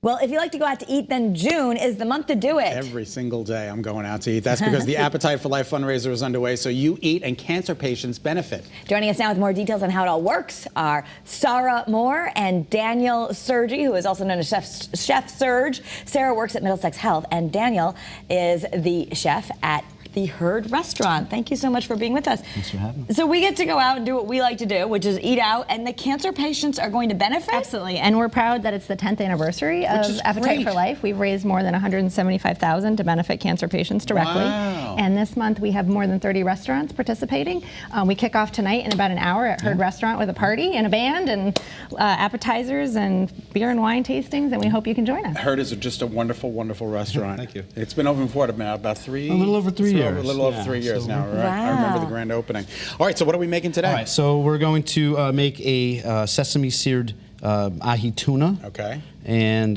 Well, if you like to go out to eat, then June is the month to do it. Every single day I'm going out to eat. That's because the Appetite for Life fundraiser is underway, so you eat and cancer patients benefit. Joining us now with more details on how it all works are Sarah Moore and Daniel Sergi, who is also known as Chef Serge. Sarah works at Middlesex Health, and Daniel is the chef at the Herd Restaurant. Thank you so much for being with us. Thanks for having me. So we get to go out and do what we like to do, which is eat out, and the cancer patients are going to benefit? Absolutely, and we're proud that it's the 10th anniversary of Appetite for Life. We've raised more than $175,000 to benefit cancer patients directly. Wow. And this month we have more than 30 restaurants participating. We kick off tonight in about an hour at Herd Restaurant with a party and a band and appetizers and beer and wine tastings, and we hope you can join us. Herd is just a wonderful, wonderful restaurant. Thank you. It's been open for about 3 A little over 3 years. A little over 3 years now, right? I remember the grand opening. All right, so what are we making today? All right, so we're going to make a sesame seared ahi tuna. Okay. And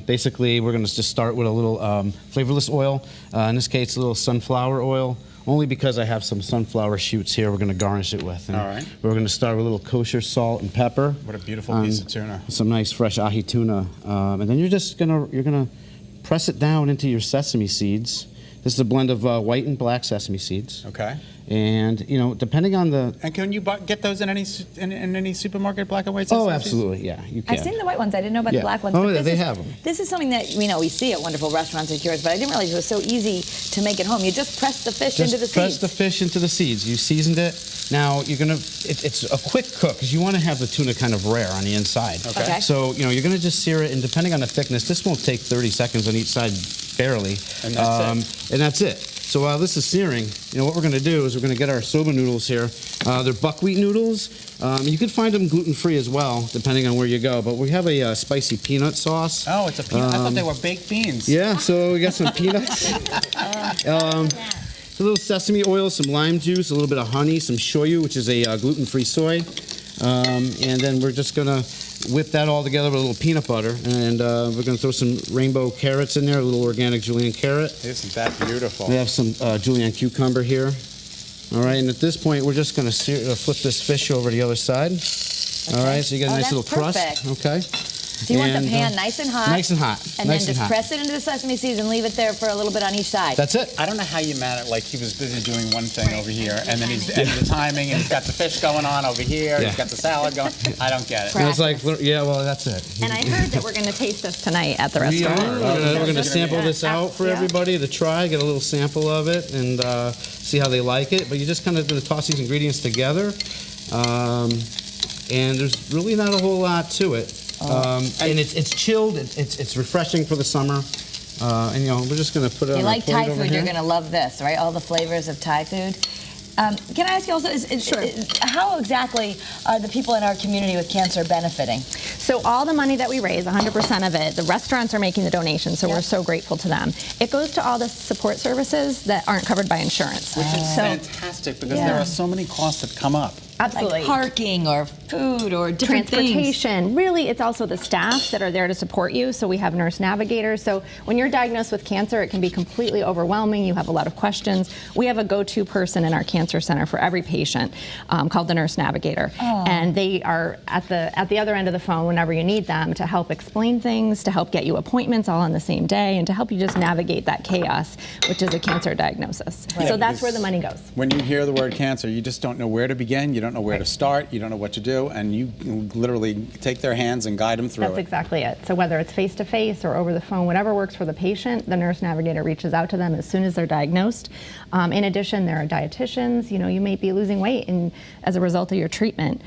basically, we're going to just start with a little flavorless oil. In this case, a little sunflower oil. Only because I have some sunflower shoots here we're going to garnish it with. And all right. We're going to start with a little kosher salt and pepper. What a beautiful piece of tuna. Some nice fresh ahi tuna. And then you're gonna press it down into your sesame seeds. This is a blend of white and black sesame seeds. Okay. And depending on the. And can you get those in any supermarket, black and white sesame Oh, seeds? absolutely, yeah, you can. I've seen the white ones. I didn't know about the black ones. Oh, but yeah, this they is, have them. This is something that we see at wonderful restaurants and cures, but I didn't realize it was so easy to make at home. You just press the fish into the seeds. Press the fish into the seeds. You seasoned it. Now you're gonna. It's a quick cook because you want to have the tuna kind of rare on the inside. Okay. So you're gonna just sear it, and depending on the thickness, this won't take 30 seconds on each side, barely. And that's it. And that's it. So while this is searing, what we're going to do is we're going to get our soba noodles here. They're buckwheat noodles. You can find them gluten-free as well, depending on where you go. But we have a spicy peanut sauce. Oh, it's a peanut. I thought they were baked beans. Yeah, so we got some peanuts. A little sesame oil, some lime juice, a little bit of honey, some shoyu, which is a gluten-free soy. And then we're just going to whip that all together with a little peanut butter. And we're going to throw some rainbow carrots in there, a little organic julienne carrot. Isn't that beautiful? We have some julienne cucumber here. All right, and at this point, we're just going to flip this fish over the other side. Okay. All right, so you got a nice little crust. Okay. So you want the pan nice and hot. Nice and hot. And then just press it into the sesame seeds and leave it there for a little bit on each side. That's it. I don't know how you manage. Like he was busy doing one thing over here, and then he's and the timing, and he's got the fish going on over here. He's got the salad going. I don't get it. And it's like, yeah, well, that's it. And I heard that we're going to taste this tonight at the restaurant. We're going to sample this out for everybody to try, get a little sample of it, and see how they like it. But you just kind of toss these ingredients together, and there's really not a whole lot to it. And it's chilled. It's refreshing for the summer. And we're just going to put it on our plate over here. You like Thai food, you're going to love this, right? All the flavors of Thai food. Can I ask you also, how exactly are the people in our community with cancer benefiting? So all the money that we raise, 100% of it, the restaurants are making the donation, so we're so grateful to them. It goes to all the support services that aren't covered by insurance. Which is fantastic, because there are so many costs that come up. Absolutely. Like parking or food or different transportation. Things. Really, it's also the staff that are there to support you. So we have nurse navigators. So when you're diagnosed with cancer, it can be completely overwhelming. You have a lot of questions. We have a go-to person in our cancer center for every patient called the nurse navigator. And they are at the other end of the phone whenever you need them to help explain things, to help get you appointments all on the same day, and to help you just navigate that chaos, which is a cancer diagnosis. Right. So that's where the money goes. When you hear the word cancer, you just don't know where to begin. You don't know where to start. You don't know what to do, and you literally take their hands and guide them through That's exactly it. So whether it's face-to-face or over the phone, whatever works for the patient, the nurse navigator reaches out to them as soon as they're diagnosed. In addition, there are dietitians. You may be losing weight as a result of your treatment.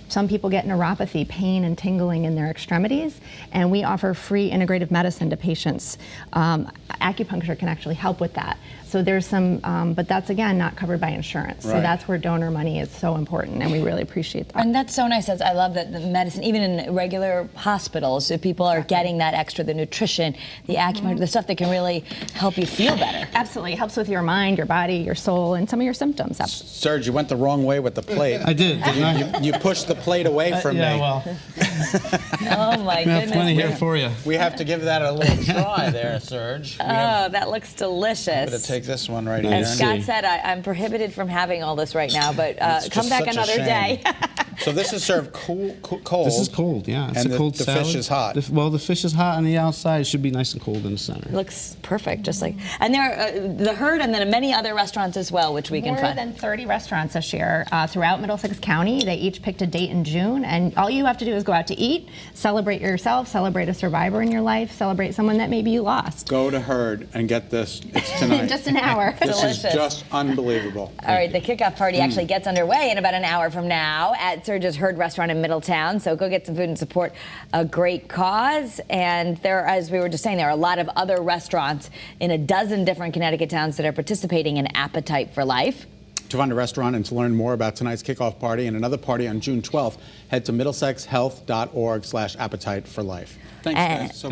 Some people get neuropathy, pain and tingling in their extremities, and we offer free integrative medicine to patients. Acupuncture can actually help with that. So there's some, but that's again not covered by insurance. So that's where donor money is so important, and we really appreciate that. And that's so nice. I love that the medicine, even in regular hospitals, if people are getting that extra, the nutrition, the acupuncture, the stuff that can really help you feel better. Absolutely, it helps with your mind, your body, your soul, and some of your symptoms. Serge, you went the wrong way with the plate. I did, didn't I? You pushed the plate away from me. Well. Oh my goodness. We have plenty here for you. We have to give that a little try there, Serge. That looks delicious. I'm going to take this one right here. As Scott said, I'm prohibited from having all this right now, but come back another day. So this is served cold. This is cold, yeah. It's And a cold the salad. fish is hot. Well, the fish is hot on the outside. It should be nice and cold in the center. Looks perfect, just like. And there are the Herd, and then many other restaurants as well, which we can More find. than 30 restaurants this year throughout Middlesex County. They each picked a date in June, and all you have to do is go out to eat, celebrate yourself, celebrate a survivor in your life, celebrate someone that maybe you lost. Go to Herd and get this. It's tonight. In just an hour. This is Delicious. just unbelievable. All right, the kickoff party actually gets underway in about an hour from now at Serge's Herd Restaurant in Middletown. So go get some food and support a great cause. And there, as we were just saying, there are a lot of other restaurants in a dozen different Connecticut towns that are participating in Appetite for Life. To find a restaurant and to learn more about tonight's kickoff party and another party on June 12th, head to middlesexhealth.org/appetite for life. Thanks, guys. So